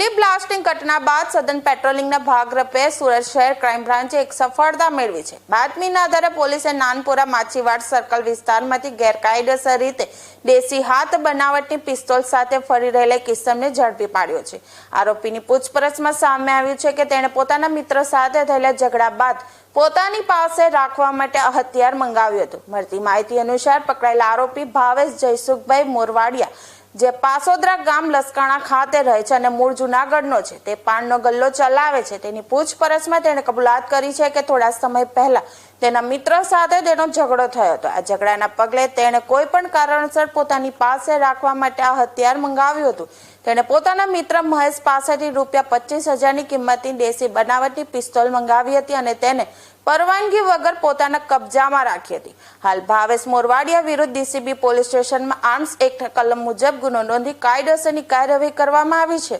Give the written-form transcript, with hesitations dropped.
Delhi blasting ઘટના બાદ સઘન પેટ્રોલિંગના ભાગરૂપે સુરત શહેર ક્રાઇમ બ્રાન્ચે એક સફળતા મેળવી છે। બાતમીના આધારે પોલીસે નાનપુરા માછીવાડ સર્કલ વિસ્તારમાંથી ગેરકાયદેસર રીતે દેશી હાથ બનાવટની પિસ્તોલ સાથે ફરી રહેલા કિસ્સાને ઝડપી પાડ્યો છે। આરોપીની પૂછપરછમાં સામે આવ્યું છે કે તેણે પોતાના મિત્ર સાથે થયેલા ઝઘડા બાદ પોતાની પાસે રાખવા માટે આ હથિયાર મંગાવ્યું હતું। મળતી માહિતી અનુસાર પકડાયેલા આરોપી ભાવેશ જયસુખભાઈ મોરવાડિયા જે પાસોદરા ગામ લસકાણા ખાતે રહે છે અને મૂળ જૂનાગઢનો છે, તે પાનનો ગલ્લો ચલાવે છે। તેની પૂછપરછમાં તેણે કબૂલાત કરી છે કે થોડા સમય પહેલા તેના મિત્ર સાથે તેનો ઝઘડો થયો હતો। આ ઝઘડાના પગલે તેણે કોઈ પણ કારણસર પોતાની પાસે રાખવા માટે આ હથિયાર મંગાવ્યું હતું। તેણે પોતાના મિત્ર મહેશ પાસેથી ₹25,000ની કિંમતની દેશી બનાવટની પિસ્તોલ મંગાવી હતી અને તેને પરવાનગી વગર પોતાના કબજામાં રાખી હતી। હાલ ભાવેશ મોરવાડિયા વિરુદ્ધ ડીસીબી પોલીસ સ્ટેશનમાં આર્મ્સ એક્ટ કલમ મુજબ ગુનો નોંધી કાયદેસરની કાર્યવાહી કરવામાં આવી છે।